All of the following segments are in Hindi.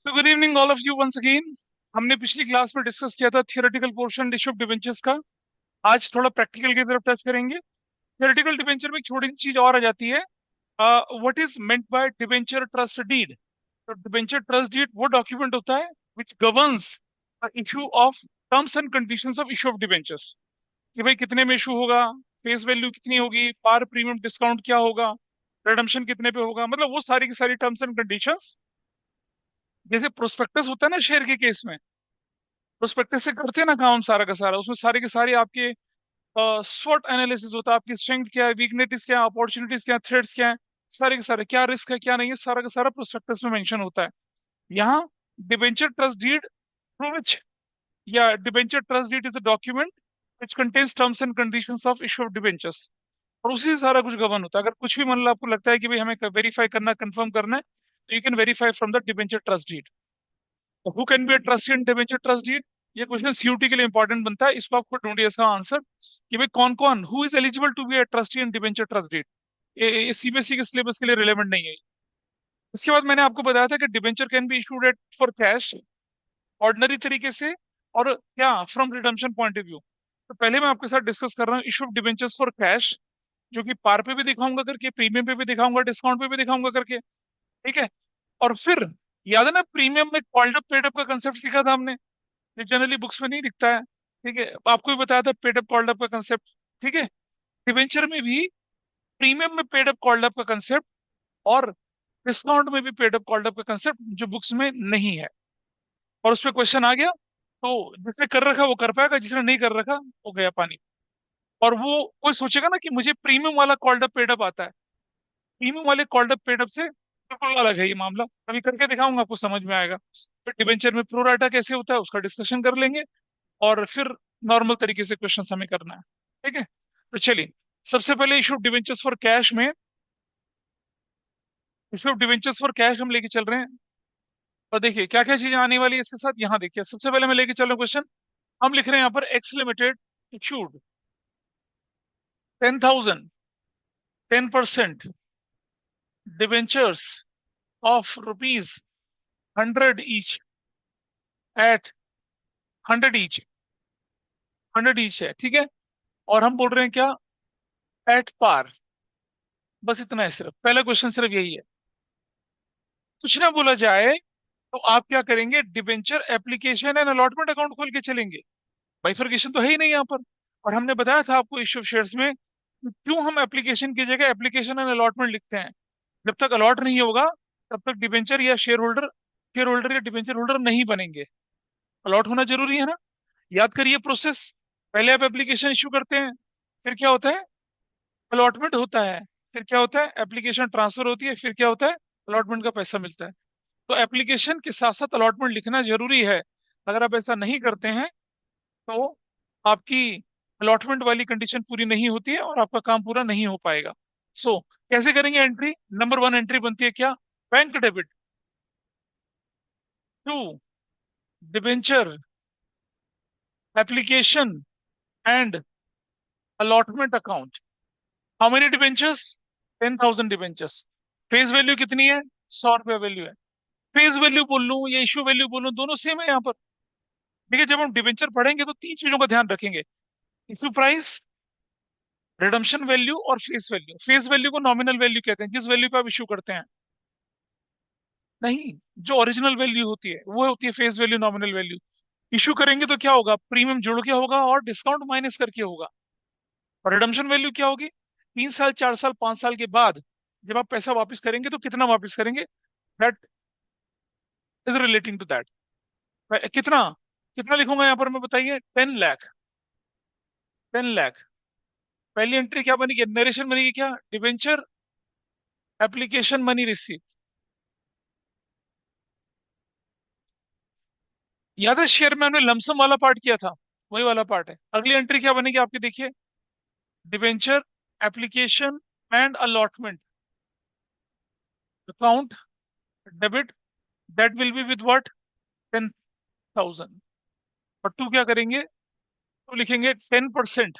तो good evening all of you once again. हमने पिछली क्लास में डिस्कस किया था theoretical portion issue of debentures का। आज थोड़ा प्रैक्टिकल की तरफ टच करेंगे। थियोरेटिकल डिबेंचर में एक छोटी सी चीज और आ जाती है। What is meant by debenture trust deed. तो डिबेंचर ट्रस्ट डीड वो डॉक्यूमेंट होता है which governs issue of terms and conditions of issue of debentures. कि भाई कितने में इशू होगा, फेस वैल्यू कितनी होगी, पार प्रीमियम डिस्काउंट क्या होगा, रिडम्पशन कितने पे होगा, मतलब वो सारी की सारी टर्म्स एंड कंडीशंस। जैसे प्रोस्पेक्टस होता है ना शेयर के केस में, प्रोस्पेक्टस से करते हैं ना काम सारा का सारा, उसमें सारे के सारे आपके स्वॉट एनालिसिस होता है, आपकी स्ट्रेंथ क्या है, वीकनेस क्या है, अपॉर्चुनिटीज क्या है, थ्रेड्स क्या है, सारे के सारे क्या रिस्क है क्या नहीं है, सारा का सारा प्रोस्पेक्टस में मेंशन होता है। यहाँ debenture trust deed through which, या debenture trust deed is a document which contains terms and conditions of issue of debentures. और उसी से सारा कुछ गवर्न होता है। अगर कुछ भी मान लो आपको लगता है कि भाई हमें वेरीफाई करना, कंफर्म करना है, तो you can verify from the debenture trust deed. Who can be a trustee in debenture trust deed, ये क्वेश्चन सीयूटी के लिए इंपॉर्टेंट बनता है। इसको आपको ढूंढिए इसका आंसर कि भाई कौन कौन who is eligible to be a trustee in debenture trust deed. ये सीबीएसई के सिलेबस के लिए रिलेवेंट नहीं है। इसके बाद मैंने आपको बताया था कि debenture can be issued at for cash, ordinary तरीके से, और क्या from redemption point of view. तो पहले मैं आपके साथ डिस्कस कर रहा हूँ issue of debentures for cash, जो कि पार पे भी दिखाऊंगा करके, प्रीमियम पे भी दिखाऊंगा, डिस्काउंट पे भी दिखाऊंगा करके। ठीक है। और फिर याद है ना, प्रीमियम में कॉल्ड अप पेड अप का कंसेप्ट सीखा था हमने, ये जनरली बुक्स में नहीं दिखता है। ठीक है, आपको भी बताया था पेड अप कॉल्ड अप का कंसेप्ट। ठीक है। डिवेंचर में भी प्रीमियम में पेड अप कॉल्ड अप का कंसेप्ट, और डिस्काउंट में भी पेड अप कॉल्ड अप का कंसेप्ट जो बुक्स में नहीं है। और उस पर क्वेश्चन आ गया तो जिसने कर रखा वो कर पाएगा, जिसने नहीं कर रखा वो गया पानी। और वो कोई सोचेगा ना कि मुझे प्रीमियम वाला कॉल्ड अप पेड अप आता है, प्रीमियम वाले कॉल्ड अप पेड अप से बिल्कुल अलग है ये मामला। अभी करके दिखाऊंगा, आपको समझ में आएगा। फिर डिवेंचर में प्रो राटा कैसे होता है उसका डिस्कशन कर लेंगे, और फिर नॉर्मल तरीके से क्वेश्चन हमें करना है। ठीक है। तो चलिए, सबसे पहले इशू डिवेंचर्स फॉर कैश में, इशू डिवेंचर्स फॉर कैश हम लेके चल रहे हैं। और देखिए क्या क्या चीजें आने वाली है इसके साथ। यहाँ देखिए सबसे पहले मैं लेके चल रहा हूँ क्वेश्चन। हम लिख रहे हैं यहाँ पर x limited issued 10,000 10% debentures of ₹100 each eight 100 each, 100 each है। ठीक है। और हम बोल रहे हैं क्या, एट पार। बस इतना है, सिर्फ पहला क्वेश्चन सिर्फ यही है। कुछ ना बोला जाए तो आप क्या करेंगे, debenture application and allotment account खोल के चलेंगे। बाइफरकेशन तो है ही नहीं यहाँ पर। और हमने बताया था आपको इश्यू ऑफ शेयर्स में कि क्यों हम एप्लीकेशन की जगह एप्लीकेशन एंड अलॉटमेंट लिखते हैं। जब तक अलॉट नहीं होगा तब तक डिबेंचर या शेयर होल्डर या डिबेंचर होल्डर नहीं बनेंगे। अलॉट होना जरूरी है ना। याद करिए प्रोसेस। पहले आप एप्लीकेशन इश्यू करते हैं, फिर क्या होता है, अलॉटमेंट होता है, फिर क्या होता है, एप्लीकेशन ट्रांसफर होती है, फिर क्या होता है, अलॉटमेंट का पैसा मिलता है। तो एप्लीकेशन के साथ साथ अलॉटमेंट लिखना जरूरी है। अगर आप ऐसा नहीं करते हैं तो आपकी अलॉटमेंट वाली कंडीशन पूरी नहीं होती है और आपका काम पूरा नहीं हो पाएगा। कैसे करेंगे एंट्री। नंबर वन एंट्री बनती है क्या, bank debit to debenture application and allotment account. How many debentures, 10,000 debentures. Face value कितनी है, 100 रुपया वैल्यू है। फेस वैल्यू बोल लूं या इशू वैल्यू बोल लूं, दोनों सेम है यहाँ पर। ठीक है। जब हम डिबेंचर पढ़ेंगे तो तीन चीजों का ध्यान रखेंगे, इशू प्राइस, रिडम्पशन वैल्यू और फेस वैल्यू। फेस वैल्यू को नॉमिनल वैल्यू कहते हैं, जिस वैल्यू पे आप इशू करते हैं। नहीं, जो ओरिजिनल वैल्यू होती है वो होती है face value, nominal value. Issue करेंगे तो क्या होगा, प्रीमियम जुड़ के होगा और डिस्काउंट माइनस करके होगा। और रिडम्पशन वैल्यू क्या होगी, 3 साल, 4 साल, 5 साल के बाद जब आप पैसा वापस करेंगे तो कितना वापस करेंगे, that is relating to that. कितना, कितना लिखूंगा यहाँ पर मैं, बताइए, 10 लाख, 10 लाख। पहली एंट्री क्या बनेगी, नरेशन बनेगी क्या, डिवेंचर एप्लीकेशन मनी रिसीव। याद है शेयर में हमने लमसम वाला पार्ट किया था, वही वाला पार्ट है। अगली एंट्री क्या बनेगी आपकी, देखिए, debenture application and allotment account debit, that will be with what, 10,000। और टू क्या करेंगे, तो लिखेंगे 10%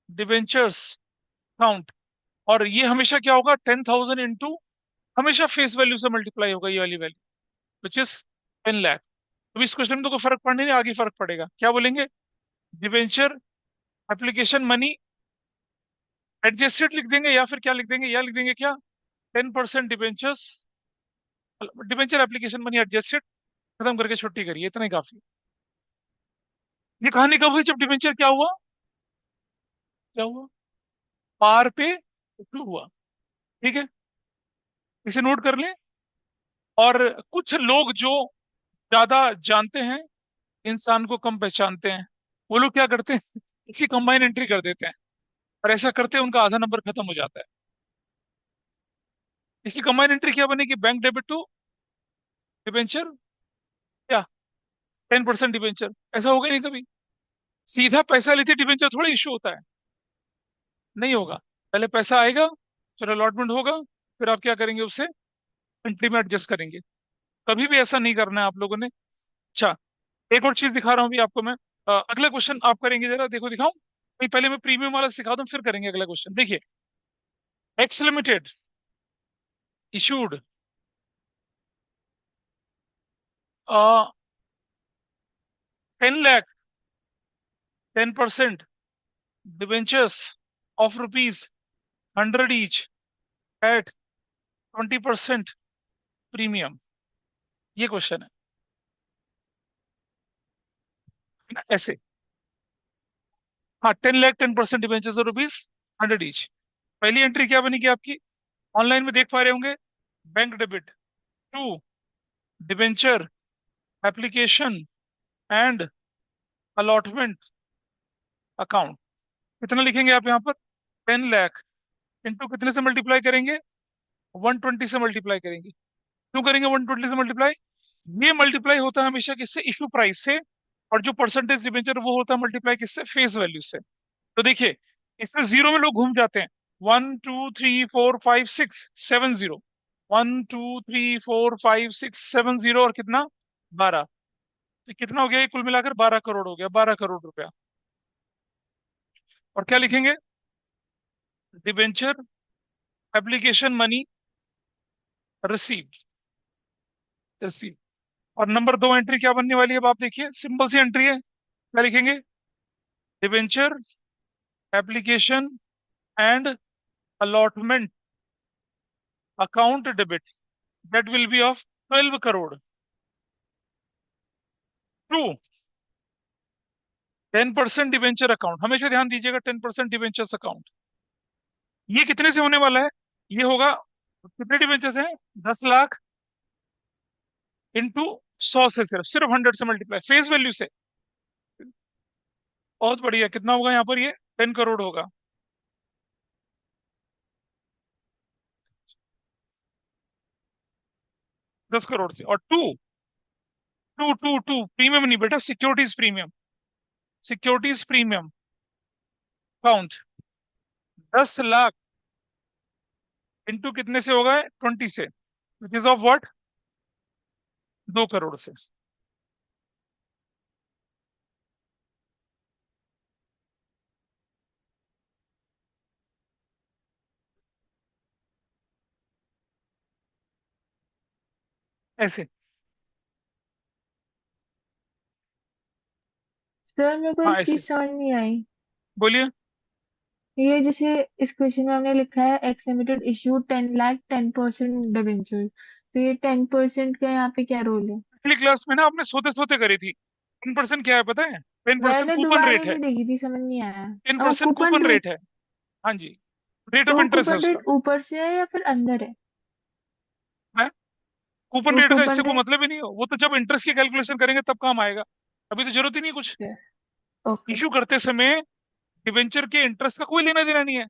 डिवेंचर्स अकाउंट। और ये हमेशा क्या होगा, 10,000 इंटू हमेशा फेस वैल्यू से मल्टीप्लाई होगा ये वाली वैल्यू, विच इज 10 लाख। अब इस क्वेश्चन में तो कोई फर्क पड़ने नहीं, आगे फर्क पड़ेगा। क्या बोलेंगे? डिवेंचर एप्लीकेशन मनी एडजस्टेड लिख देंगे, या फिर क्या लिख देंगे, या लिख देंगे क्या, 10% debentures, debenture application money adjusted, खत्म करके छुट्टी करिए, इतना ही काफी। ये कहानी कब हुई? जब डिवेंचर क्या हुआ, क्या हुआ, पार पे इशू हुआ। ठीक है, इसे नोट कर लें। और कुछ लोग जो ज्यादा जानते हैं, इंसान को कम पहचानते हैं, वो लोग क्या करते हैं, इसकी कंबाइन एंट्री कर देते हैं, और ऐसा करते हैं उनका आधा नंबर खत्म हो जाता है। इसकी कंबाइन एंट्री क्या बनेगी? बैंक डेबिट टू डिवेंचर, क्या 10% डिवेंचर। ऐसा होगा ही नहीं कभी, सीधा पैसा लेते डिवेंचर थोड़ा इशू होता है, नहीं होगा। पहले पैसा आएगा, फिर अलॉटमेंट होगा, फिर आप क्या करेंगे, उससे एंट्री में एडजस्ट करेंगे। कभी भी ऐसा नहीं करना है आप लोगों ने। अच्छा, एक और चीज दिखा रहा हूँ अभी आपको मैं। अगला क्वेश्चन आप करेंगे, जरा देखो दिखाऊं नहीं, पहले मैं प्रीमियम वाला सिखा दूं, फिर करेंगे अगला क्वेश्चन। देखिए, X limited issued 10 lakh 10% debentures of rupees 100 each at 20% premium. ये क्वेश्चन है ना, ऐसे। हाँ, 10 lakh 10% debentures of rupees 100 each. पहली एंट्री क्या बनेगी आपकी? ऑनलाइन में देख पा रहे होंगे, bank debit to debenture application and allotment account. कितना लिखेंगे आप यहाँ पर? 10 लाख इंटू कितने से मल्टीप्लाई करेंगे? 120 से मल्टीप्लाई करेंगे। क्यों करेंगे 120 से मल्टीप्लाई? ये मल्टीप्लाई होता है हमेशा किससे? इशू प्राइस से। और जो परसेंटेज डिबेंचर वो होता है मल्टीप्लाई किससे? फेस वैल्यू से। तो देखिए, इसमें जीरो में लोग घूम जाते हैं। 1 2 3 4 5 6 7 0, 1 2 3 4 5 6 7 0, और कितना? 12। तो कितना हो गया ये कुल मिलाकर? 12 करोड़ हो गया, 12 करोड़ रुपया। और क्या लिखेंगे? Debenture application money receive, receive. और नंबर 2 एंट्री क्या बनने वाली है? अब आप देखिए, सिंपल सी एंट्री है। क्या लिखेंगे? Debenture application and allotment account debit that will be of 12 crore to 10% debenture account. हमेशा ध्यान दीजिएगा, 10% डिबेंचर्स अकाउंट। ये कितने से होने वाला है? ये होगा, कितने डिबेंचर्स हैं? 10 लाख इंटू 100 से, सिर्फ सिर्फ 100 से मल्टीप्लाई, फेस वैल्यू से। बहुत बढ़िया। कितना होगा यहाँ पर? ये 10 करोड़ होगा। 10 करोड़ से। और to to to to premium नहीं बेटा, securities premium, securities premium account 10 lakh into कितने से होगा? 20 से, which is of what? 2 crore से। ऐसे। सर मेरे को हाँ, एक ऐसे। चीज समझ नहीं आई। बोलिए। ये जैसे इस क्वेश्चन में हमने लिखा है x limited issue 10 lakh 10% debenture, तो ये 10% का यहाँ पे क्या रोल है? पिछली क्लास में ना आपने सोते सोते करी थी। 10% क्या है पता है? 10% मैंने कूपन दोबारा रेट है। नहीं देखी थी, समझ नहीं आया। टेन और percent coupon coupon rate, rate है। हाँ जी, रेट तो ऑफ वो इंटरेस्ट है कूपन उसका। रेट ऊपर से है या फिर अंदर है? है, कूपन वो रेट का इससे कूपन कोई रेट, मतलब ही नहीं हो, वो तो जब इंटरेस्ट की कैलकुलेशन करेंगे तब काम आएगा। अभी तो जरूरत ही नहीं कुछ। ओके, इश्यू करते समय डिवेंचर के इंटरेस्ट का कोई लेना देना नहीं है।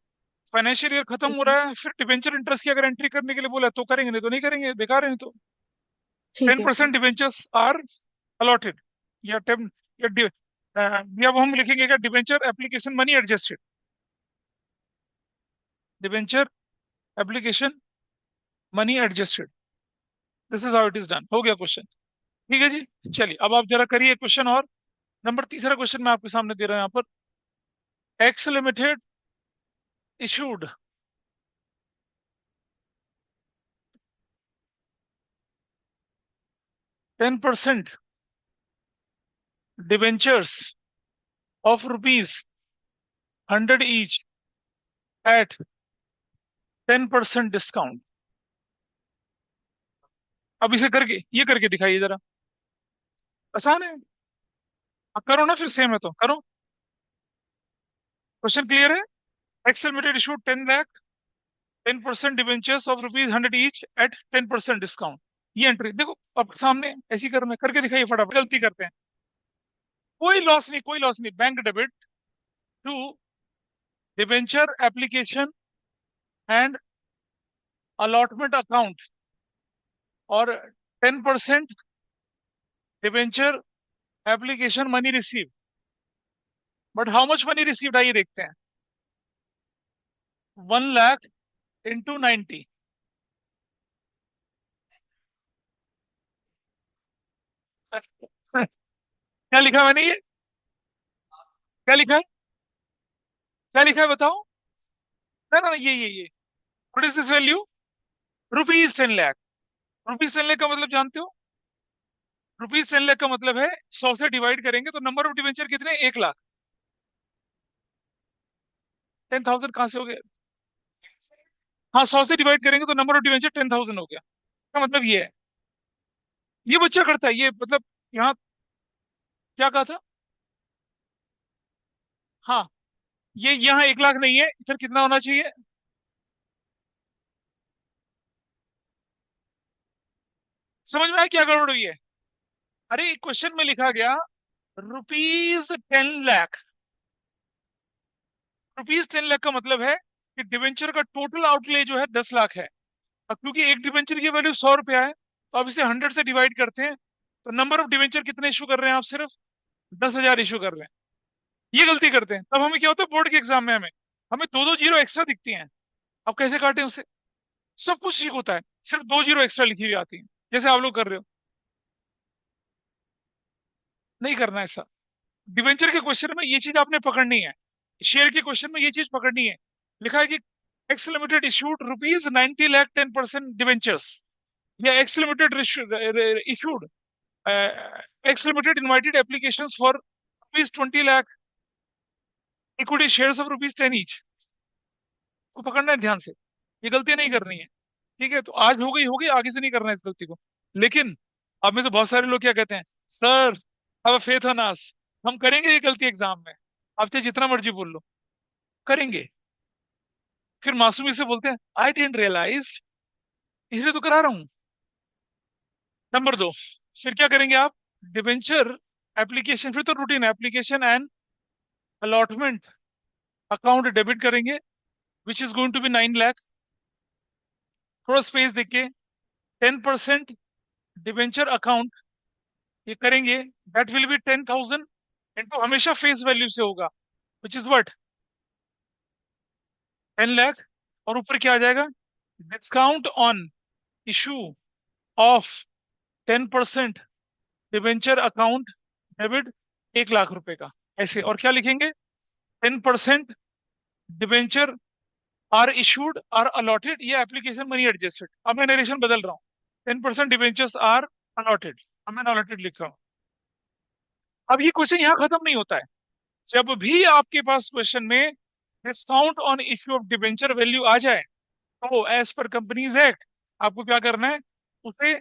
फाइनेंशियल ईयर खत्म हो ठीक है, रहा है, फिर डिवेंचर इंटरेस्ट की अगर एंट्री करने के लिए बोला तो करेंगे, नहीं तो नहीं करेंगे, बेकार है नहीं तो। ठीक टेन है percent sir. Debentures are allotted, या टेन, या अब हम लिखेंगे क्या? Debenture application money adjusted, debenture application money adjusted. This is how it is done. हो गया क्वेश्चन। ठीक है जी। चलिए, अब आप जरा करिए क्वेश्चन। और नंबर तीसरा क्वेश्चन मैं आपके सामने दे रहा हूं यहाँ पर। X limited issued 10% debentures of ₹100 each at 10% discount. अब इसे करके ये करके दिखाइए जरा, आसान है। अब करो ना, फिर सेम है तो करो। क्वेश्चन क्लियर है? Excel limited issued 10 lakh 10% debentures of ₹100 each at 10% discount. ये एंट्री देखो, अब सामने ऐसी करना, करके दिखाइए फटाफट। गलती करते हैं, कोई लॉस नहीं, कोई लॉस नहीं। Bank debit to debenture application and allotment account, और 10% debenture application money receive. But how much money received, आइए देखते हैं। 1 लाख इंटू 90। क्या लिखा है मैंने ये? क्या लिखा है? क्या लिखा है बताओ? ना ना, ये what is this value? ₹10 lakh. ₹10 lakh का मतलब जानते हो? ₹10 लाख का मतलब है 100 से डिवाइड करेंगे तो नंबर ऑफ डिवेंचर कितने? 1 लाख। 10,000 कहां से हो गया? हाँ, 100 से डिवाइड करेंगे तो नंबर ऑफ डिवेंचर 10,000 हो गया। का मतलब ये है, ये बच्चा करता है ये, मतलब यहाँ क्या कहा था? हाँ, ये यहाँ 1 लाख नहीं है, फिर कितना होना चाहिए? समझ में आया क्या गड़बड़ हुई है? अरे क्वेश्चन में लिखा गया ₹10 लाख। ₹10 लाख का मतलब है कि डिवेंचर का टोटल आउटले जो है 10 लाख है। अब क्योंकि एक डिवेंचर की वैल्यू ₹100 है, तो अब इसे 100 से डिवाइड करते हैं, तो नंबर ऑफ डिवेंचर कितने इशू कर रहे हैं आप? सिर्फ 10,000 इशू कर रहे हैं। ये गलती करते हैं तब हमें क्या होता है, बोर्ड के एग्जाम में हमें हमें दो दो जीरो एक्स्ट्रा दिखती हैं। अब कैसे काटें उसे? सब कुछ ठीक होता है, सिर्फ दो जीरो एक्स्ट्रा लिखी हुई आती है, जैसे आप लोग कर रहे हो। नहीं करना ऐसा। डिवेंचर के क्वेश्चन में ये चीज आपने पकड़नी है, शेयर के क्वेश्चन में ये चीज पकड़नी है। लिखा है कि X limited issued ₹90 lakh 10% debentures, या X limited issued X limited invited application for ₹20 lakh equity shares of ₹10 each. को पकड़ना है ध्यान से, ये गलतियां नहीं करनी है। ठीक है, तो आज हो गई, आगे से नहीं करना है इस गलती को। लेकिन अब में से बहुत सारे लोग क्या कहते हैं, sir have faith on us, हम करेंगे ये गलती एग्जाम में। आप चाहे जितना मर्जी बोल लो, करेंगे। फिर मासूमी से बोलते हैं आई डेंट रियलाइज, इसलिए तो करा रहा हूं। नंबर 2, फिर क्या करेंगे आप? डिबेंचर एप्लीकेशन, फिर तो routine application and allotment account debit करेंगे, which is going to be 9 lakh. थोड़ा स्पेस देके 10% डिबेंचर अकाउंट ये करेंगे, दैट विल बी 10,000 इंटू, हमेशा फेस वैल्यू से होगा, विच इज व्हाट, 10 लाख। और ऊपर क्या आ जाएगा? Discount on issue of 10% debenture account debit, 1 lakh रुपए का। ऐसे, और क्या लिखेंगे? 10% debenture are issued are allotted, ये एप्लीकेशन मनी एडजस्टेड। अब मैं नरेशन बदल रहा हूँ, 10% डिबेंचर्स आर अलॉटेड, अब मैं अलॉटेड लिख रहा हूँ। अब ये क्वेश्चन यहाँ खत्म नहीं होता है। जब भी आपके पास क्वेश्चन में discount on issue of debenture value आ जाए, तो एज पर कंपनीज एक्ट आपको क्या करना है? उसे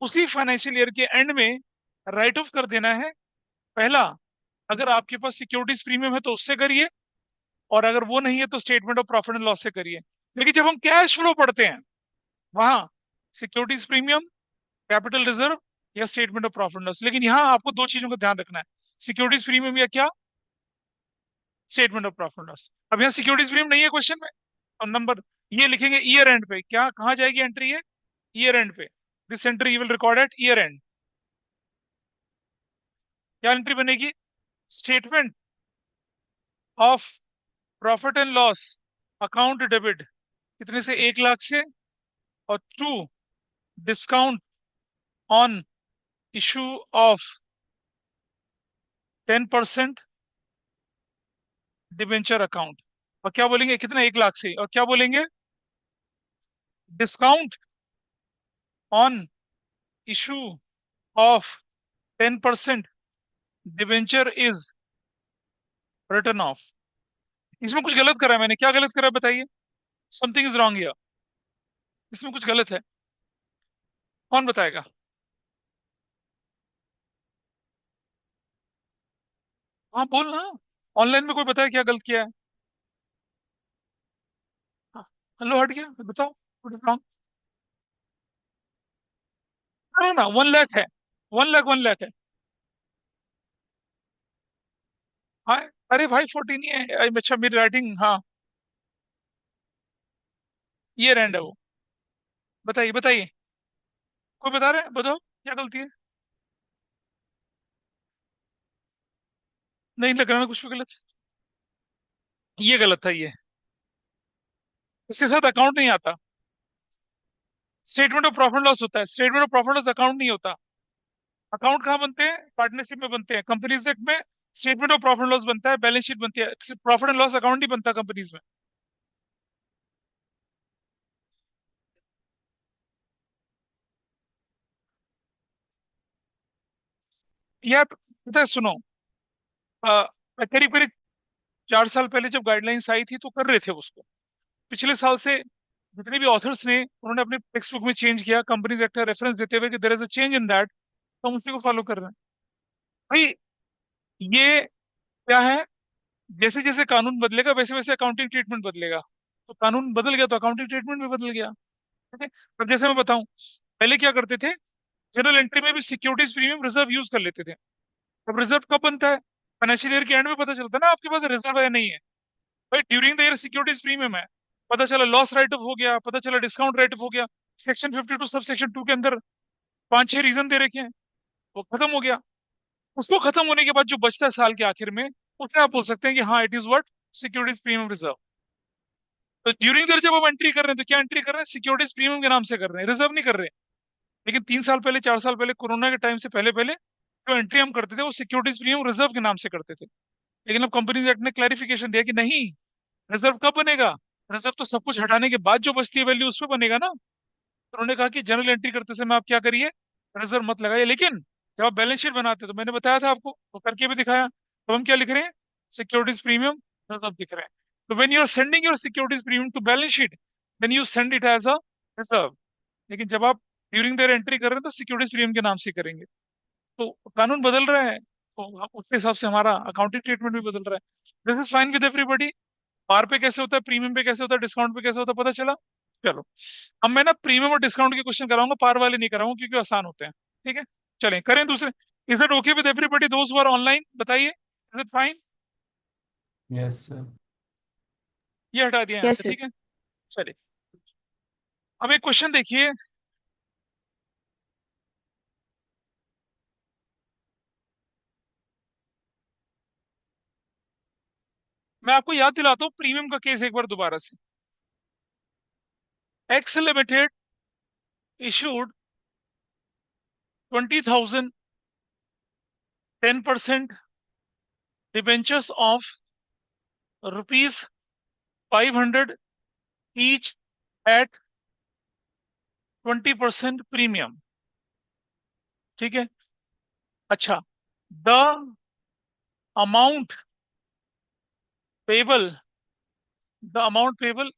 उसी फाइनेंशियल ईयर के एंड में राइट ऑफ कर देना है। पहला, अगर आपके पास सिक्योरिटीज प्रीमियम है तो उससे करिए, और अगर वो नहीं है तो statement of profit and loss से करिए। लेकिन जब हम कैश फ्लो पढ़ते हैं, वहां सिक्योरिटीज प्रीमियम, कैपिटल रिजर्व, या statement of profit and loss. लेकिन यहाँ आपको दो चीजों का ध्यान रखना है, सिक्योरिटीज प्रीमियम या क्या, statement of profit and loss. अब यहाँ सिक्योरिटीज प्रीमियम नहीं है क्वेश्चन में, और नंबर ये लिखेंगे ईयर एंड पे। क्या कहाँ जाएगी एंट्री है? ईयर एंड पे। This entry you will record eight year and. क्या एंट्री बनेगी? Statement of profit and loss account debit, कितने से? 1 लाख से। और 2, discount on issue of 10% debenture account. और क्या बोलेंगे? कितना? 1 लाख से। और क्या बोलेंगे? Discount on issue of 10% debenture is return of. इसमें कुछ गलत करा है मैंने, क्या गलत करा है बताइए? समथिंग इज रॉन्ग हियर, इसमें कुछ गलत है, कौन बताएगा? हाँ बोल ना, ऑनलाइन में कोई बताया क्या गलत किया है? हाँ, हेलो हट गया, बताओ व्हाट इज रॉन्ग। ना ना 1 लाख है, 1 लाख 1 लाख है। हाँ, अरे भाई 14 ही है, अच्छा मेरी राइटिंग, हाँ ये रैंड है वो। बताइए बताइए, कोई बता रहे हैं, बताओ क्या गलती है? नहीं लग रहा ना कुछ भी गलत, ये गलत था ये, इसके साथ अकाउंट नहीं आता। स्टेटमेंट ऑफ प्रॉफिट लॉस होता है, statement of profit loss account नहीं होता। अकाउंट कहाँ बनते हैं? पार्टनरशिप में बनते हैं, कंपनीज एक्ट में स्टेटमेंट ऑफ प्रॉफिट लॉस बनता है, बैलेंस शीट बनती है, प्रॉफिट एंड लॉस अकाउंट नहीं बनता कंपनीज में। यार पता है सुनो, करीब करीब 4 साल पहले जब गाइडलाइंस आई थी तो कर रहे थे उसको। पिछले साल से जितने भी ऑथर्स ने उन्होंने अपने टेक्स्ट बुक में चेंज किया, कंपनीज एक्ट का रेफरेंस देते हुए कि there is a change in that, तो हम उसी को फॉलो कर रहे हैं। भाई ये क्या है, जैसे जैसे कानून बदलेगा वैसे वैसे अकाउंटिंग ट्रीटमेंट बदलेगा, तो कानून बदल गया तो अकाउंटिंग ट्रीटमेंट भी बदल गया। ठीक है। अब जैसे मैं बताऊं, पहले क्या करते थे, जनरल एंट्री में भी सिक्योरिटीज प्रीमियम रिजर्व यूज कर लेते थे। अब रिजर्व कब बनता है? फाइनेंशियल ईयर के एंड में पता चलता है ना आपके पास रिजर्व है या नहीं है। भाई during the year securities premium है, पता चला लॉस राइट ऑफ हो गया, पता चला डिस्काउंट राइट ऑफ हो गया, सेक्शन 52 सब सेक्शन 2 के अंदर 5-6 रीजन दे रखे हैं, वो खत्म हो गया। उसको खत्म होने के बाद जो बचता है साल के आखिर में, उसे आप बोल सकते हैं कि हाँ it is what, securities premium reserve. तो ड्यूरिंग द ईयर जब हम एंट्री कर रहे हैं तो क्या एंट्री कर रहे हैं? सिक्योरिटीज प्रीमियम के नाम से कर रहे हैं, रिजर्व नहीं कर रहे। लेकिन 3 साल पहले 4 साल पहले कोरोना के टाइम से पहले पहले जो एंट्री हम करते थे वो सिक्योरिटीज प्रीमियम रिजर्व के नाम से करते थे। लेकिन अब कंपनीज एक्ट ने क्लैरिफिकेशन दिया कि नहीं, रिजर्व कब बनेगा? रिजर्व तो सब कुछ हटाने के बाद जो बचती है वैल्यू उस पर बनेगा ना। तो उन्होंने कहा कि जनरल एंट्री करते समय आप क्या करिए, रिजर्व मत लगाइए, लेकिन जब आप बैलेंस शीट बनाते हैं तो मैंने बताया था आपको, तो करके भी दिखाया, तो हम क्या लिख रहे हैं? सिक्योरिटीज प्रीमियम रिजर्व दिख रहे हैं। तो when you are sending your securities premium to balance sheet, then you send it as a reserve. लेकिन जब आप ड्यूरिंग देयर एंट्री कर रहे हैं तो सिक्योरिटीज प्रीमियम के नाम से करेंगे। तो कानून बदल रहा है, तो उसके हिसाब से हमारा अकाउंटिंग ट्रीटमेंट भी बदल रहा है। This is fine with everybody. Par पे कैसे होता है, प्रीमियम पे कैसे होता है, डिस्काउंट पे कैसे होता है, पता चला? चलो, अब मैं ना प्रीमियम और डिस्काउंट के क्वेश्चन कराऊंगा, पार वाले नहीं कराऊंगा क्योंकि आसान होते हैं। ठीक है, चलें करें दूसरे। Is it okay with everybody those who are online, बताइए is it fine? Yes sir. ये हटा दिया यहाँ यस से, सर। ठीक है। चलिए, अब एक क्वेश्चन देखिए। मैं आपको याद दिलाता हूँ प्रीमियम का केस एक बार दोबारा से। X limited issued 20,000 10% debentures of ₹500 each at 20% premium. ठीक है, अच्छा, the amount payable, the amount payable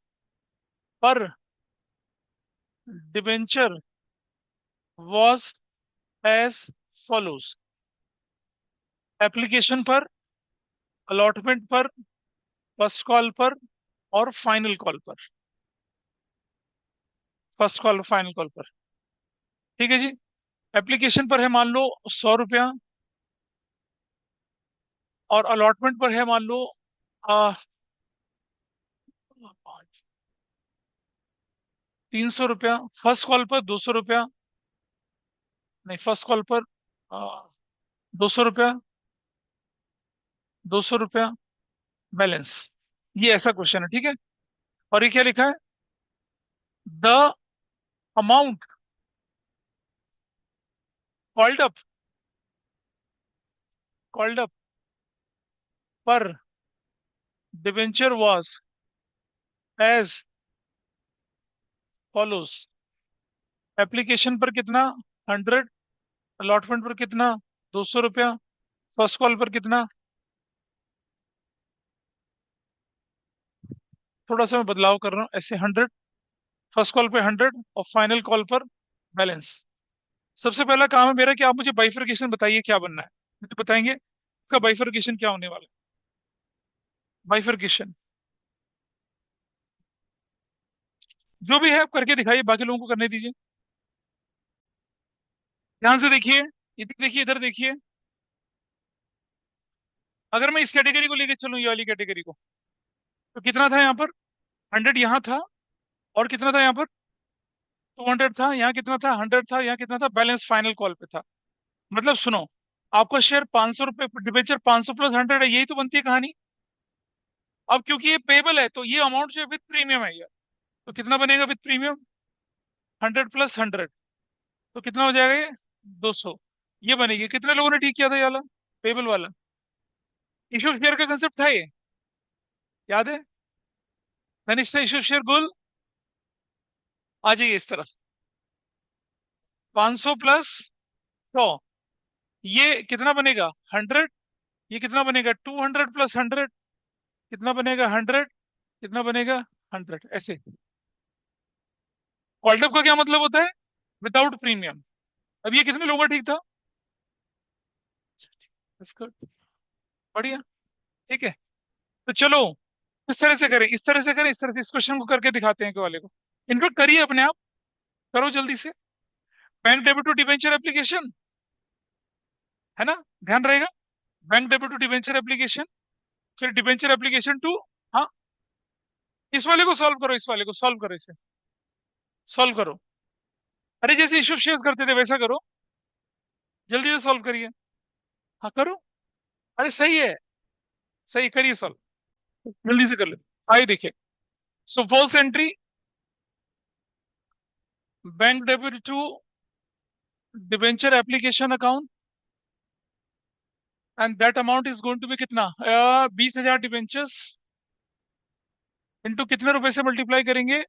per debenture was as follows। Application पर, अलॉटमेंट पर, फर्स्ट कॉल पर और फाइनल कॉल पर। फर्स्ट कॉल और फाइनल कॉल पर, ठीक है जी। एप्लीकेशन पर है मान लो 100 रुपया, और अलॉटमेंट पर है मान लो 300 रुपया, फर्स्ट कॉल पर 200 रुपया, नहीं फर्स्ट कॉल पर 200 रुपया, 200 रुपया बैलेंस। ये ऐसा क्वेश्चन है, ठीक है। और ये क्या लिखा है? The amount called up, called up per debenture was as follows. Application पर कितना? 100, अलॉटमेंट पर कितना, 200 रुपया। फर्स्ट कॉल पर कितना, थोड़ा सा मैं बदलाव कर रहा हूँ, ऐसे 100, फर्स्ट कॉल पे 100 और फाइनल कॉल पर बैलेंस। सबसे पहला काम है मेरा कि आप मुझे बाइफरकेशन बताइए क्या बनना है, मुझे बताएंगे इसका बाइफरकेशन क्या होने वाला है। बाइफरकेशन जो भी है आप करके दिखाइए, बाकी लोगों को करने दीजिए। ध्यान से देखिए, इधर देखिए, इधर देखिए। अगर मैं इस कैटेगरी को लेके चलूं, ये वाली कैटेगरी को, तो कितना था यहाँ पर, 100 यहाँ था, और कितना था यहाँ पर, 200 था, यहाँ कितना था, 100 था, यहाँ कितना था, बैलेंस फाइनल कॉल पे था। मतलब सुनो, आपका शेयर 500 रुपये, डिबेंचर 500 प्लस 100 है, यही तो बनती है कहानी। अब क्योंकि ये पेबल है तो ये अमाउंट जो है विद प्रीमियम है, ये तो कितना बनेगा विद प्रीमियम, 100 प्लस 100, तो कितना हो जाएगा ये, 200। ये बनेगी। कितने लोगों ने ठीक किया था ये वाला, पेबल वाला। इशू शेयर का कंसेप्ट था ये, याद है। धनिष्ठा इशू शेयर गुल, आ जाइए इस तरफ। 500 प्लस 100, ये कितना बनेगा, 100। ये कितना बनेगा, 200 प्लस 100, कितना बनेगा, 100। कितना बनेगा, 100, ऐसे। कॉल्टअप का क्या मतलब होता है, विदाउट प्रीमियम। अब ये कितने लोगों का ठीक था, इसका बढ़िया, ठीक है। तो चलो इस तरह से करें, इस तरह से करें, इस तरह से इस क्वेश्चन को करके दिखाते हैं, के वाले को इनफेक्ट करिए अपने आप, करो जल्दी से। Bank debit to debenture application, है ना, ध्यान रहेगा। Bank debit to debenture application, फिर डिबेंचर एप्लीकेशन टू, हाँ, इस वाले को सॉल्व करो, इस वाले को सॉल्व करो, इसे सॉल्व करो। अरे जैसे इशू शेयर्स करते थे वैसा करो, जल्दी से सॉल्व करिए। हाँ करो, अरे सही है, सही करिए सॉल्व, जल्दी से कर ले। आइए देखिए, so first entry, bank debit to debenture application account, and that amount is going to be कितना, 20,000 डिबेंचर्स इंटू कितने रुपए से मल्टीप्लाई करेंगे,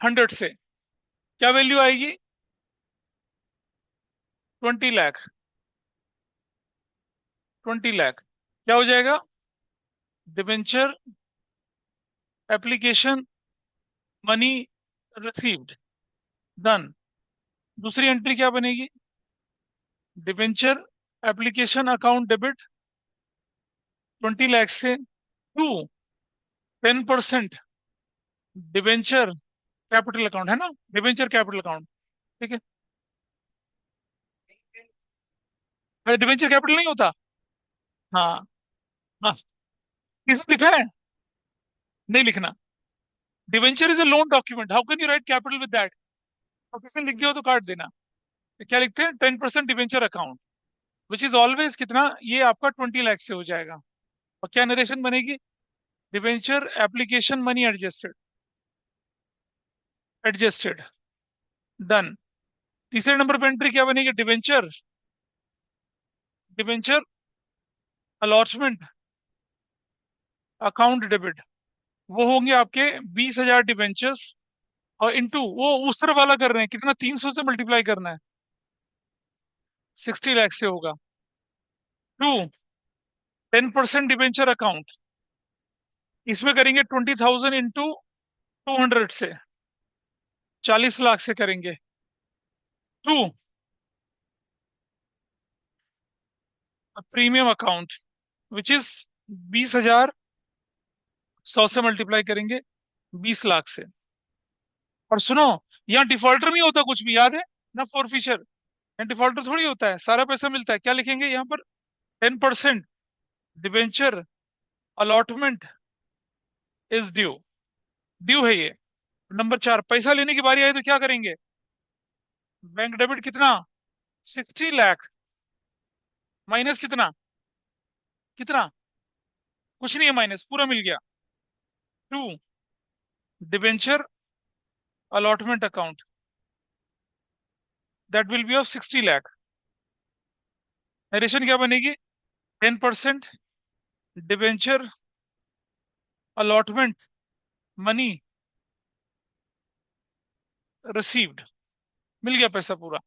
100 से, क्या वैल्यू आएगी, 20 लाख। 20 लाख क्या हो जाएगा, debenture application money received, done. दूसरी एंट्री क्या बनेगी, debenture application account debit 20 lakh से, टू 10% डिबेंचर कैपिटल अकाउंट, है ना, डिबेंचर कैपिटल अकाउंट, ठीक है। डिबेंचर कैपिटल नहीं होता, हाँ, हाँ, किसे लिखा है, नहीं लिखना। Debenture is a loan document, how can you right capital with that, और किसी ने लिख दिया हो तो काट देना। तो क्या लिखते हैं, 10% debenture account, which is always कितना, ये आपका 20 लाख से हो जाएगा। और क्या नरेशन बनेगी, debenture application money adjusted, adjusted, done. तीसरे नंबर पे एंट्री क्या बनेगी, debenture, debenture allotment account debit, वो होंगे आपके 20,000 डिबेंचर्स, और इंटू वो उस तरफ वाला कर रहे हैं कितना, 300 से मल्टीप्लाई करना है, 60 लाख से होगा, टू 10% डिबेंचर अकाउंट, इसमें करेंगे 20,000 इंटू 200 से, 40 लाख से करेंगे, to premium account which is 20,000, 100 से मल्टीप्लाई करेंगे 20 लाख से। और सुनो, यहाँ डिफॉल्टर नहीं होता कुछ भी, याद है ना, फोर फीचर, यहाँ डिफॉल्टर थोड़ी होता है, सारा पैसा मिलता है। क्या लिखेंगे यहाँ पर, 10% debenture allotment is due, due है ये। नंबर 4, पैसा लेने की बारी आई तो क्या करेंगे, बैंक डेबिट कितना, 60 लाख, माइनस कितना, कितना, कुछ नहीं है माइनस, पूरा मिल गया, to debenture allotment account that will be of 60 lakh. Narration क्या बनेगी, 10% डिबेंचर अलॉटमेंट मनी रिसीव्ड, मिल गया पैसा पूरा।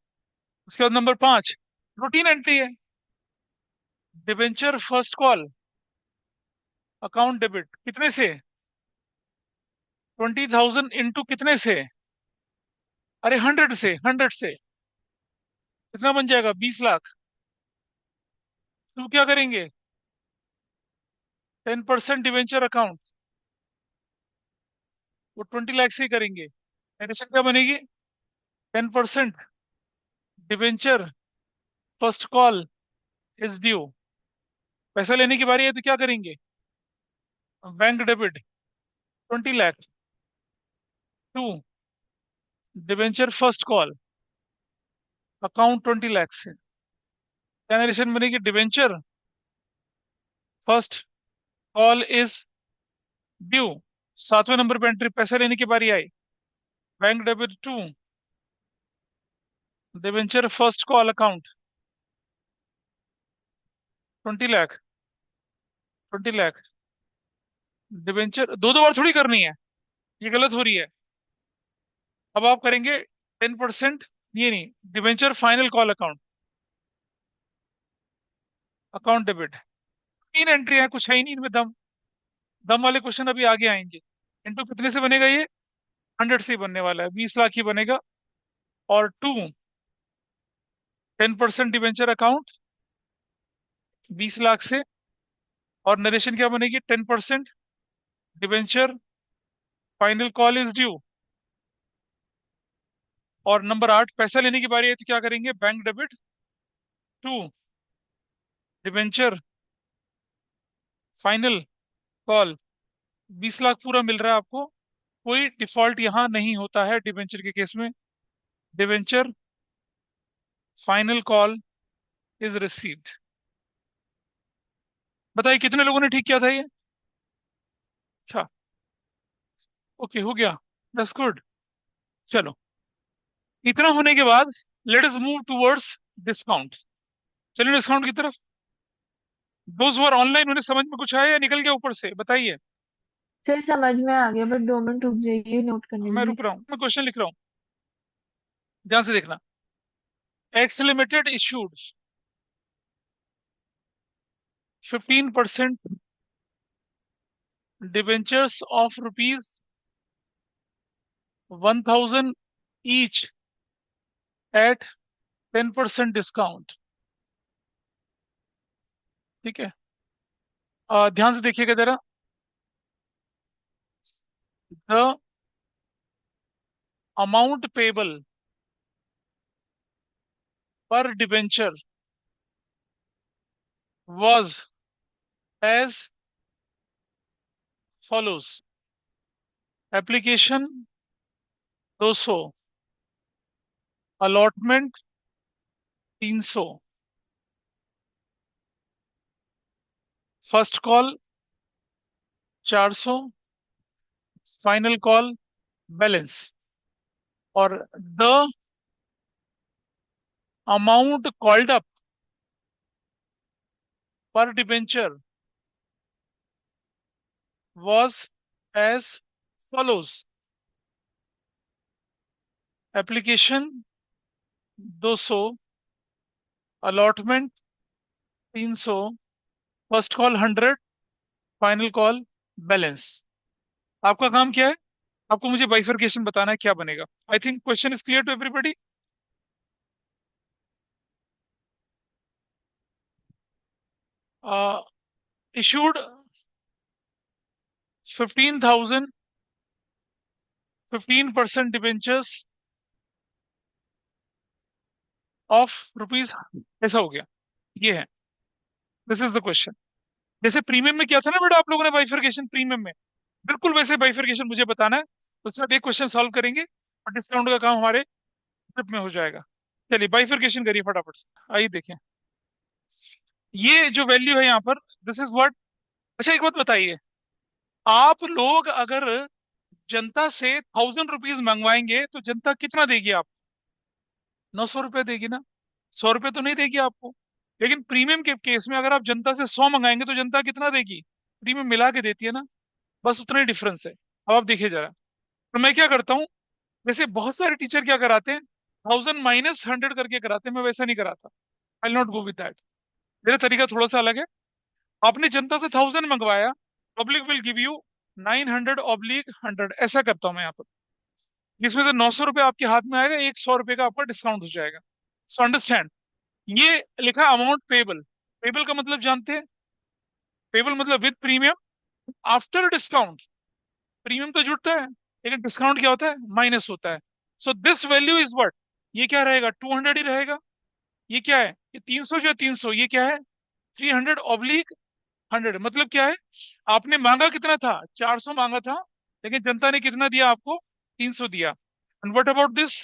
उसके बाद नंबर 5 रूटीन एंट्री है, debenture first call account debit कितने से, 20,000 इंटू कितने से, अरे 100 से, 100 से कितना बन जाएगा, 20 लाख। तो क्या करेंगे, 10% डिवेंचर अकाउंट, वो 20 लाख से ही करेंगे। एडिशन क्या बनेगी, 10% debenture first call is due. पैसा लेने की बारी है तो क्या करेंगे, bank debit 20 lakh to debenture first call account 20 lakh से। क्या नरेशन बनेगी, debenture first call is due, 7वें नंबर पे एंट्री, पैसा लेने की बारी आई, bank debit to debenture first call account 20 lakh, 20 lakh debenture, दो दो बार थोड़ी करनी है, ये गलत हो रही है। अब आप करेंगे 10%, ये नहीं, debenture final call account account debit. 3 entry है, कुछ है ही नहीं इनमें दम, दम वाले क्वेश्चन अभी आगे आएंगे। इंटू कितने से बनेगा ये, 100 से ही बनने वाला है, 20 लाख ही बनेगा। और टू 10% डिवेंचर अकाउंट 20 लाख से, और नरेशन क्या बनेगी, 10% debenture final call is due. और नंबर 8 पैसा लेने की बारी है तो क्या करेंगे, bank debit to debenture final call, 20 lakh पूरा मिल रहा है आपको, कोई डिफॉल्ट यहां नहीं होता है डिवेंचर के केस में, debenture final call is received. बताइए कितने लोगों ने ठीक किया था ये, अच्छा, ओके हो गया, दैट्स गुड। चलो, इतना होने के बाद let us move towards discount. चलिए डिस्काउंट की तरफ। दोस्त वर ऑनलाइन, उन्हें समझ में कुछ आया या निकल गया ऊपर से, बताइए। सर समझ में आ गया, बट 2 मिनट रुक जाइए, नोट कर मैं लीजिए। रुक रहा हूँ, मैं क्वेश्चन लिख रहा हूँ, ध्यान से देखना। X limited issued 15% debentures of ₹1,000 each at 10% discount. ठीक है, ध्यान से देखिएगा जरा। The amount payable per debenture was as follows, application 200, allotment 300, first call 400, final call balance. और the amount called up per debenture was as follows, application 200, allotment 300, first call 100, final call balance. आपका काम क्या है, आपको मुझे बाइफरकेशन बताना है क्या बनेगा। I think question is clear to everybody. Issued 15,000 15% debentures of rupees, ऐसा हो गया, ये है, दिस इज द क्वेश्चन। जैसे प्रीमियम में क्या था ना बेटा, आप लोगों ने बाइफरकेशन प्रीमियम में, बिल्कुल वैसे बाइफरकेशन मुझे बताना है, उसके बाद एक क्वेश्चन सॉल्व करेंगे और डिस्काउंट का काम हमारे ट्रिप में हो जाएगा। चलिए बाइफरकेशन करिए फटाफट से, आइए देखें। ये जो वैल्यू है यहाँ पर, दिस इज व्हाट। अच्छा एक बात बताइए, आप लोग अगर जनता से 1,000 रुपीज मंगवाएंगे तो जनता कितना देगी आप, 900 रुपये देगी ना, 100 रुपये तो नहीं देगी आपको। लेकिन प्रीमियम के केस में अगर आप जनता से 100 मंगाएंगे तो जनता कितना देगी, प्रीमियम मिला के देती है ना, बस उतना ही डिफरेंस है। अब आप देखिए जरा, तो मैं क्या करता हूँ, जैसे बहुत सारे टीचर क्या कराते हैं, 1000 माइनस 100 करके कराते, मैं वैसा नहीं कराता। आई नॉट गो विद दैट। मेरा तरीका थोड़ा सा अलग है। आपने जनता से 1000 मंगवाया, पब्लिक विल गिव यू 900/100, ऐसा करता हूं मैं यहाँ पर। जिसमें से 900 रुपये आपके हाथ में आएगा, 100 रुपये का आपका डिस्काउंट हो जाएगा। सो अंडरस्टैंड, ये लिखा अमाउंट पेबल। पेबल का मतलब जानते हैं? पेबल मतलब with premium after discount. Premium तो जुड़ता है, लेकिन डिस्काउंट क्या होता है? माइनस होता है। So this value is what? ये क्या रहेगा? 200 ही रहेगा। ये क्या है? ये 300 जो 300, ये क्या है? 300/100। मतलब क्या है? आपने मांगा कितना था? 400 मांगा था, लेकिन जनता ने कितना दिया आपको? 300 दिया। And what about this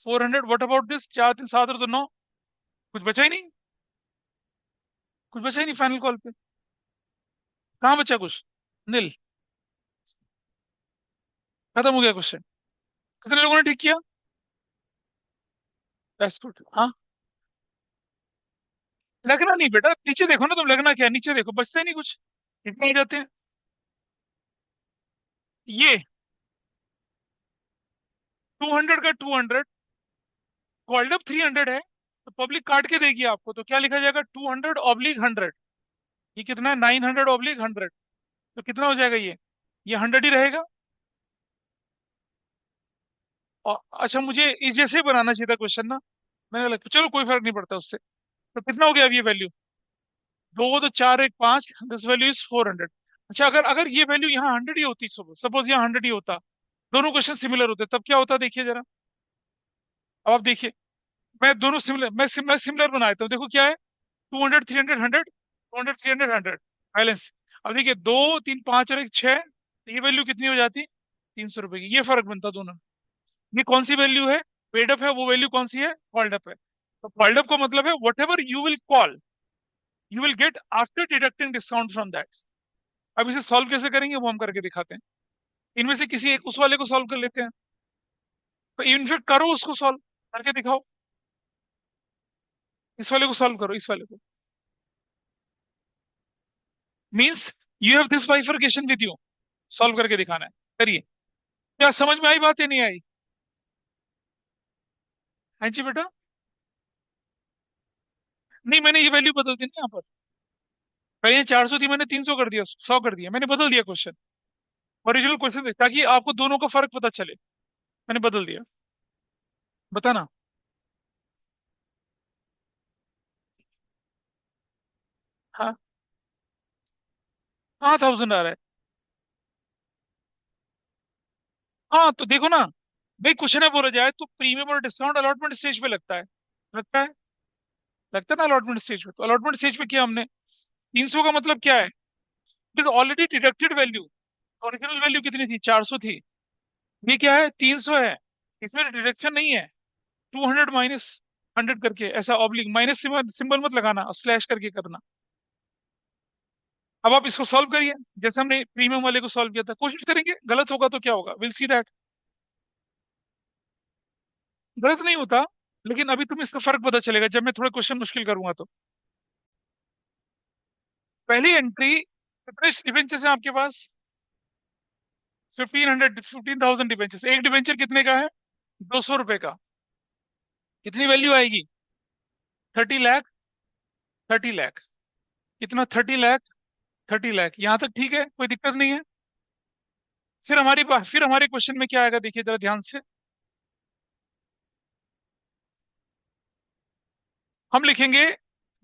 400? What about this 4 3 7 और 2 9? कुछ बचा ही नहीं। कुछ बचा ही नहीं फाइनल कॉल पे। कहाँ बचा कुछ? नील। खत्म हो गया क्वेश्चन। कितने लोगों ने ठीक किया? That's good. हाँ, लगना नहीं बेटा, नीचे देखो ना तुम, लगना क्या है? नीचे देखो, बचता ही नहीं कुछ। कितने आ जाते हैं ये? 200 का 200 कॉल्ड अप 300 है, तो पब्लिक काट के देगी आपको, तो क्या लिखा जाएगा? 200/100। ये कितना है? 900/100। तो कितना हो जाएगा ये 100 ही रहेगा। और अच्छा, मुझे इस जैसे ही बनाना चाहिए था क्वेश्चन ना। मैंने लगा चलो कोई फर्क नहीं पड़ता उससे। तो कितना हो गया अब ये वैल्यू? दो तो चार एक पांच, दिस वैल्यू इज 400। अच्छा, अगर अगर ये वैल्यू यहाँ 100 ही होती, सपोज यहाँ 100 ही होता, दोनों क्वेश्चन सिमिलर होते, तब क्या होता? देखिए जरा। अब आप देखिए, मैं सिमिलर बना देता हूँ। देखो क्या है? 200 300 100, 200 300 100, बैलेंस। अब देखिए, 2 3 5 और एक 6, तो ये वैल्यू कितनी हो जाती? 300 रुपए की। ये फर्क बनता दोनों में। ये कौन सी वैल्यू है? पेड अप है। वो वैल्यू कौन सी है? कॉल्ड अप है। तो कॉल्ड अप का मतलब है what ever you will call, you will get after deducting discount from that. अब इसे सॉल्व कैसे करेंगे वो हम करके दिखाते हैं। इनमें से किसी एक उस वाले को सॉल्व कर लेते हैं। तो इनफेक्ट करो, उसको सॉल्व करके दिखाओ। इस वाले को सॉल्व करो, इस वाले को। Means you have this bifurcation with you, solve करके दिखाना है। करिए। क्या समझ में आई बात या नहीं आई? हाँ जी बेटा। नहीं, मैंने ये वैल्यू बदल दी ना यहाँ पर। पहले 400 थी, मैंने 300 कर दिया, 100 कर दिया, मैंने बदल दिया क्वेश्चन। ओरिजिनल क्वेश्चन ताकि आपको दोनों का फर्क पता चले, मैंने बदल दिया। बताना। हाँ। हाँ, 1000 आ रहा है। हाँ तो देखो ना, भाई क्वेश्चन है बोला जाए तो प्रीमियम और डिस्काउंट अलॉटमेंट स्टेज पे लगता है। लगता है। लगता है ना अलॉटमेंट स्टेज पे। तो अलॉटमेंट स्टेज पे किया हमने। 300 का मतलब क्या है? It is already deducted value. Original value कितनी थी? 400 थी। ये क्या है? 300 है। इसमें डिडक्शन नहीं है। 200 - 100 करके, ऐसा ऑब्लिक माइनस सिंबल मत लगाना, स्लैश करके करना। अब आप इसको सॉल्व करिए, जैसे हमने प्रीमियम वाले को सॉल्व किया था। कोशिश करेंगे, गलत होगा तो क्या होगा? Will see that. गलत नहीं होता, लेकिन अभी तुम्हें इसका फर्क पता चलेगा जब मैं थोड़ा क्वेश्चन मुश्किल करूंगा तो। पहली एंट्री, कितने डिबेंचर्स हैं आपके पास? 1500 डिबेंचर्स। एक डिबेंचर कितने का है? 200 रुपए का। कितनी वैल्यू आएगी? 30 लाख। 30 लाख। कितना? 30 लाख। 30 लाख, यहां तक ठीक है, कोई दिक्कत नहीं है। फिर हमारे क्वेश्चन में क्या आएगा, देखिए जरा ध्यान से। हम लिखेंगे,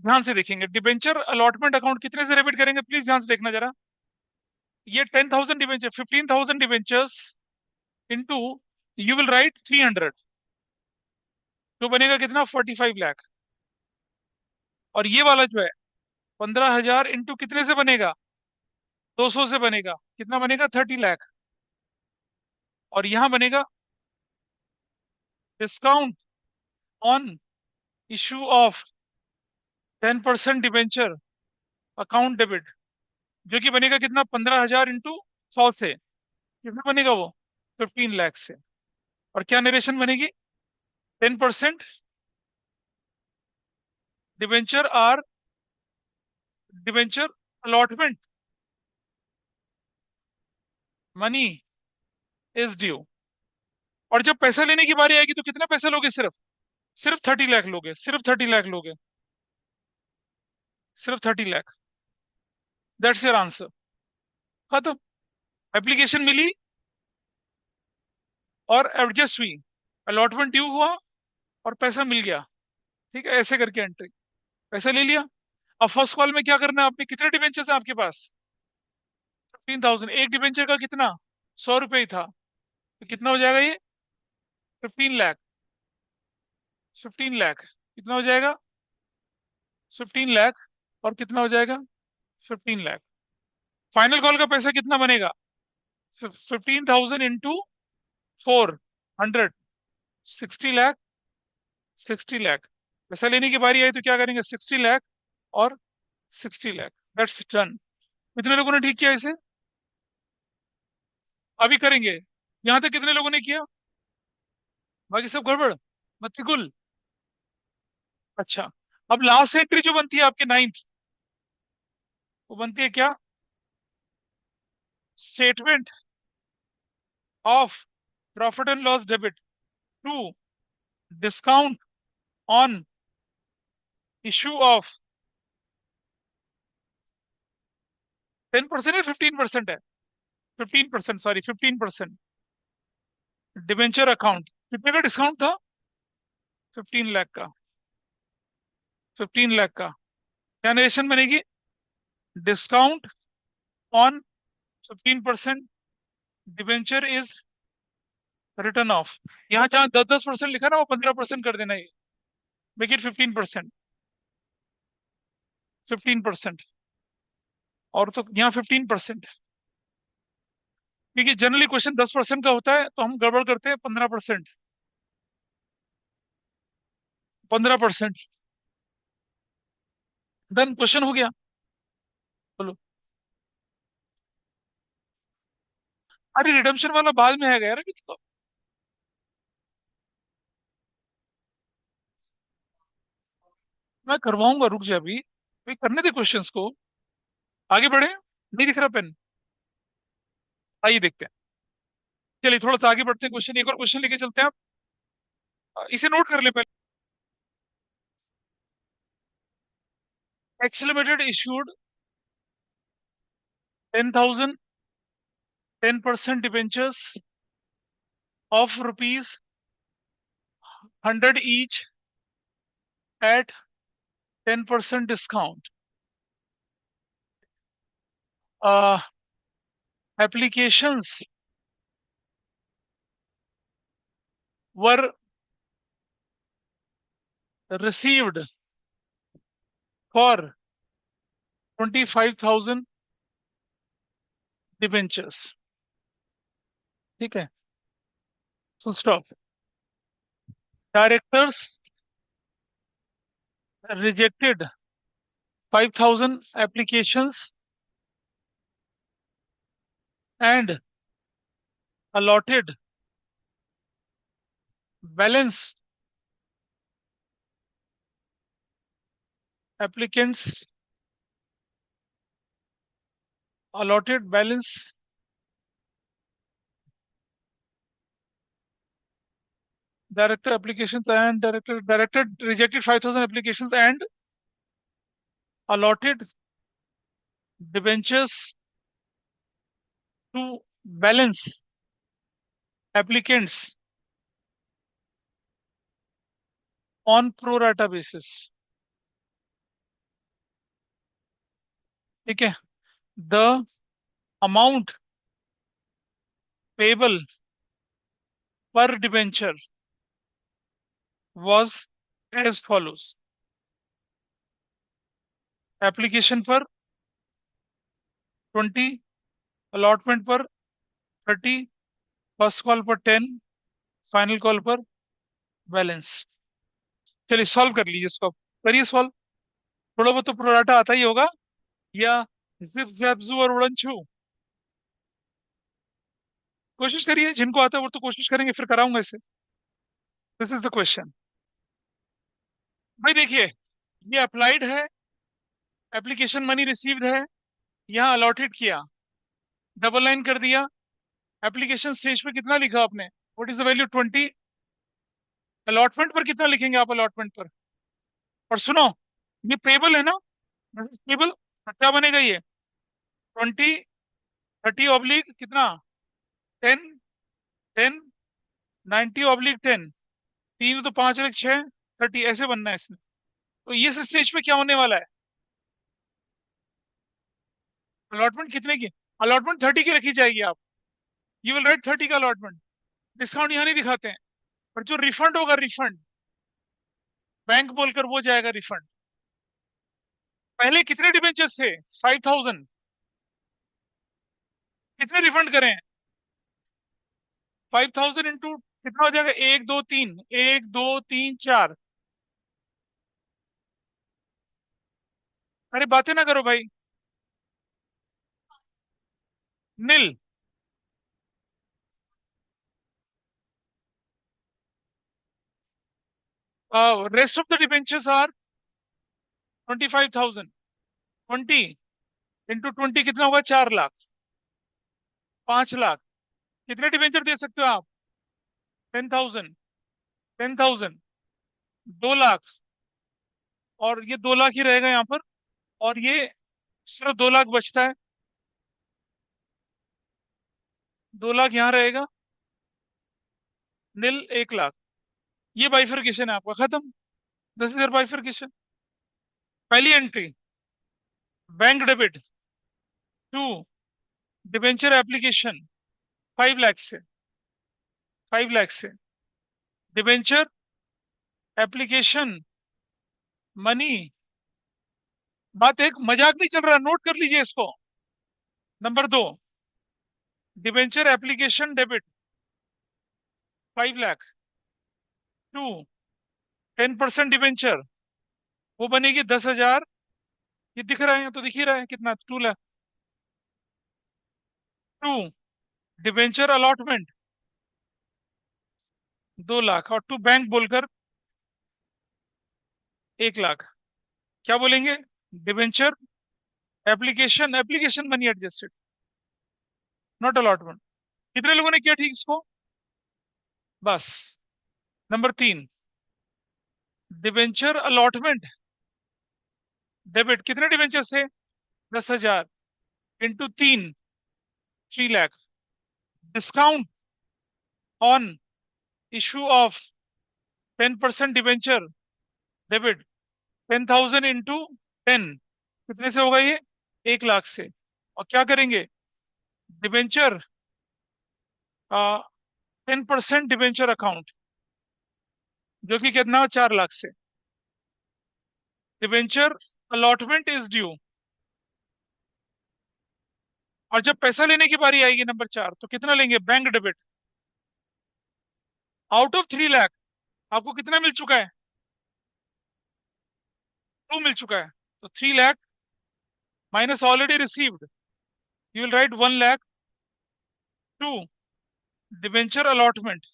ध्यान से देखेंगे, डिबेंचर अलॉटमेंट अकाउंट कितने से डेबिट करेंगे, प्लीज ध्यान से देखना जरा। ये 10,000 debenture, 15,000 debentures into, you will right 300, तो बनेगा कितना? 45 लाख। और ये वाला जो है 15,000 इंटू कितने से बनेगा? 200 से बनेगा। कितना बनेगा? 30 लाख। और यहां बनेगा discount on issue of 10% debenture account debit, जो कि बनेगा कितना? 15,000 इंटू 100 से कितना बनेगा वो? 15 लाख से। और क्या नरेशन बनेगी? 10% debenture are debenture allotment money is due. और जब पैसा लेने की बारी आएगी तो कितना पैसा लोगे? सिर्फ सिर्फ 30 लाख लोगे, सिर्फ 30 लाख लोगे, सिर्फ 30 लाख। That's your answer. खत्म। एप्लीकेशन मिली और एडजस्ट हुई, अलॉटमेंट ड्यू हुआ और पैसा मिल गया। ठीक है, ऐसे करके एंट्री, पैसा ले लिया। अब फर्स्ट कॉल में क्या करना है आपने? कितने डिबेंचर्स हैं आपके पास? 15,000। एक डिबेंचर का कितना? 100 रुपये ही था, तो कितना हो जाएगा ये? 15 लाख। 15 लाख कितना हो जाएगा? 15 लाख। और कितना हो जाएगा? 15 लाख। फाइनल कॉल का पैसा कितना बनेगा? 15,000 इंटू 400, 60 लाख। 60 लाख। पैसा लेने की बारी आई तो क्या करेंगे? 60 लाख और 60 लाख। That's done. कितने लोगों ने ठीक किया इसे? अभी करेंगे। यहां तक कितने लोगों ने किया? बाकी सब गड़बड़, मतिकुल। अच्छा, अब लास्ट एंट्री जो बनती है आपके 9th, वो बनती है क्या? Statement of profit and loss debit to discount on issue of 10% है, 15% है? 15%, सॉरी 15% डिबेंचर अकाउंट। कितने का डिस्काउंट था? 15 लाख का। 15 लाख का क्या नरेशन बनेगी? Discount on 15% debenture is return of. यहाँ जहां 10-10% लिखा ना, वो 15% कर देना। ये मेक इट 15%। 15%। और तो यहाँ 15%, क्योंकि जनरली क्वेश्चन 10% का होता है तो हम गड़बड़ करते हैं। 15%। 15%। डन, क्वेश्चन हो गया। बोलो। अरे रिडम्पशन वाला बाद में आएगा यार, अभी तो मैं करवाऊंगा, रुक जा अभी। अभी करने दे क्वेश्चंस को, आगे बढ़े। नहीं दिख रहा पेन? आइए देखते हैं। चलिए थोड़ा सा आगे बढ़ते हैं, क्वेश्चन, एक और क्वेश्चन लेके चलते हैं आप। इसे नोट कर ले पहले। Excel limited issued 10,000 10% debentures of ₹100 each at 10% discount. Applications were received for 25,000 debentures. ठीक है, so stop. Directors rejected 5,000 applications and allotted balance applicants allotted balance director rejected 5,000 applications and allotted debentures to balance applicants on pro rata basis. ठीक है, the amount payable per debenture was as follows. Application पर 20, अलॉटमेंट पर 30, फर्स्ट कॉल पर 10, फाइनल कॉल पर बैलेंस। चलिए सॉल्व कर लीजिए इसको, करिए सॉल्व। थोड़ा बहुत तो प्रोराटा आता ही होगा, या जिप जैपजू और उड़न छू। कोशिश करिए, जिनको आता है वो तो कोशिश करेंगे, फिर कराऊंगा इसे। This is the question. भाई देखिए, ये अप्लाइड है, एप्लीकेशन मनी रिसीव्ड है, यहाँ अलॉटेड किया, डबल लाइन कर दिया। एप्लीकेशन स्टेज पे कितना लिखा आपने? What is the value 20? Allotment पर कितना लिखेंगे आप अलॉटमेंट पर? और सुनो, ये पेबल है ना, पेबल, क्या बनेगा ये? 20, 30 ऑब्लिक कितना, 10, 10, 90 ऑब्लिक 10, तीन तो 5 और 1 6, 30, ऐसे बनना है इसमें। तो ये स्टेज पे क्या होने वाला है? अलॉटमेंट कितने की? अलॉटमेंट 30 की रखी जाएगी। आप यू विल राइट 30 का अलॉटमेंट। डिस्काउंट यहाँ नहीं दिखाते हैं, पर जो रिफंड होगा, रिफंड बैंक बोलकर वो जाएगा रिफंड। पहले कितने डिबेंचर्स थे? 5000। कितने रिफंड करें? 5000 इंटू कितना हो जाएगा? 1 2 3, 1 2 3 4। अरे बातें ना करो भाई। Nil. Rest of the debentures are 25,000। 20 into 20 कितना होगा? 4 लाख, 5 लाख। कितने डिबेंचर दे सकते हो आप? 10,000, 10,000, 2 लाख। और ये 2 लाख ही रहेगा यहाँ पर। और ये सिर्फ 2 लाख बचता है। 2 लाख यहाँ रहेगा। नील 1 लाख। ये बाइफर्केशन है आपका, खत्म। This is your bifurcation. पहली entry bank debit to debenture application 5 lakh से, 5 लाख से डिबेंचर एप्लीकेशन मनी। बात एक मजाक नहीं चल रहा, नोट कर लीजिए इसको। Number 2, debenture application debit 5 lakh to 10% debenture, वो बनेगी 10,000। ये दिख रहा है, यहाँ तो दिख ही रहा है कितना, 2 lakh. To debenture allotment 2 lakh, और टू बैंक बोलकर 1 लाख। क्या बोलेंगे? Debenture application, application money adjusted, not allotment. कितने लोगों ने किया ठीक इसको? बस। नंबर 3, डिबेंचर अलॉटमेंट डेबिट, कितने डिबेंचर थे? 10,000 into 3, 3 lakh. Discount on issue of 10% debenture debit, 10,000 into 10, कितने से होगा ये? 1 लाख से। और क्या करेंगे? डिबेंचर 10% डिबेंचर अकाउंट, जो कि कितना, 4 लाख से। Debenture allotment is due. और जब पैसा लेने की बारी आएगी नंबर 4, तो कितना लेंगे? Bank debit. Out of 3 lakh आपको कितना मिल चुका है? 2 मिल चुका है। तो 3 lakh minus already received, you will write 1 lakh to debenture allotment,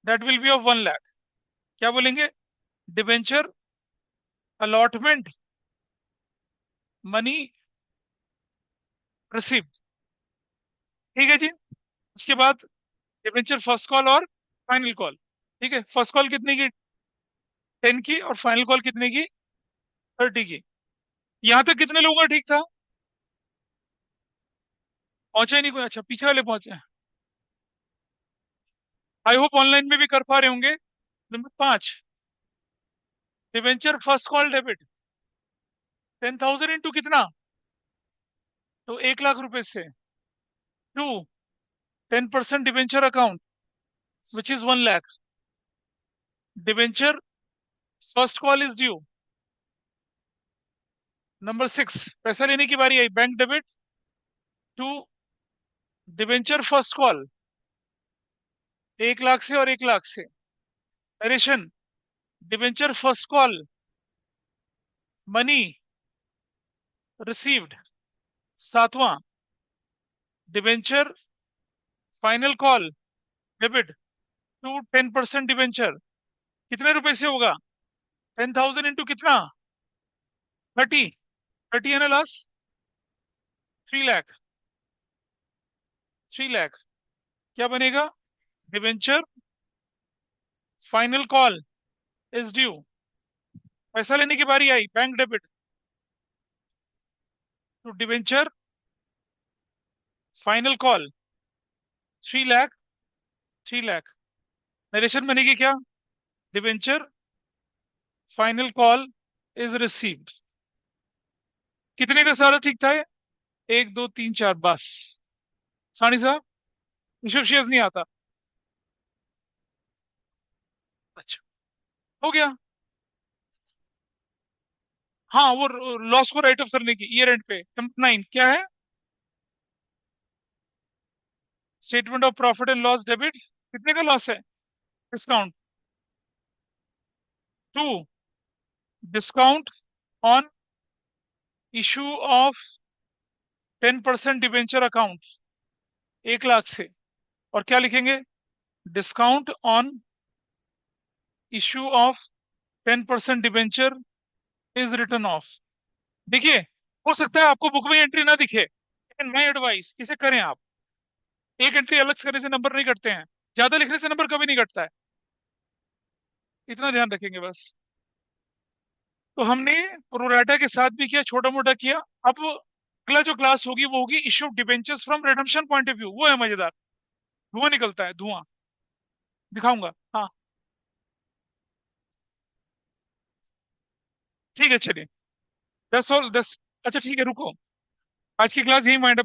that will be of 1 lakh. क्या बोलेंगे? Debenture allotment money received. ठीक है जी। उसके बाद डिबेंचर फर्स्ट कॉल और फाइनल कॉल। ठीक है, फर्स्ट कॉल कितने की? 10 की। और फाइनल कॉल कितने की? 30 की। यहां तक कितने लोगों का ठीक था? पहुंचा ही नहीं कोई? अच्छा, पीछे वाले पहुंचे। आई होप ऑनलाइन में भी कर पा रहे होंगे। Number 5, debenture first call debit 10,000 into कितना? तो 1 लाख रुपए से। To 10% debenture account which is 1 lakh. Debenture first call is due. Number 6, पैसा लेने की बारी आई, bank debit to debenture first call 1 lakh से और 1 लाख से। Narration, debenture first call money received. 7वां, debenture final call debit to 10% debenture, कितने रुपए से होगा? 10,000 इंटू कितना? 30। 30 है ना लास्ट? 3 लाख, 3 लाख। क्या बनेगा? Debenture final call is due. पैसा लेने की बारी आई, bank debit to debenture final call 3 lakh. 3 lakh. Narration बनेगी क्या? Debenture final call is received. कितने का सारा ठीक था ये? 1 2 3 4, बस। सानी साहब, ऋषभ शेयर्स नहीं आता। अच्छा, हो गया। हाँ, वो लॉस को राइट ऑफ करने की ईयर एंड पे 9 क्या है? Statement of profit and loss debit. कितने का लॉस है? Discount 2, discount on issue of 10% debenture account 1 lakh से। और क्या लिखेंगे? Discount on issue of 10% debenture is return of. देखिए, हो सकता है आपको बुक में एंट्री ना दिखे, लेकिन माय एडवाइस इसे करें आप। एक एंट्री अलग से करने से नंबर नहीं कटते हैं, ज्यादा लिखने से नंबर कभी नहीं कटता है। इतना ध्यान रखेंगे बस। तो हमने प्रोराटा के साथ भी किया, छोटा मोटा किया। अब अगला जो क्लास होगी वो होगी issue debentures from redemption point of view. वो है मजेदार, धुआं निकलता है, धुआं दिखाऊंगा। हाँ, ठीक है, चलिए। 10 और 10। अच्छा ठीक है, रुको। आज की क्लास यही माइंड अप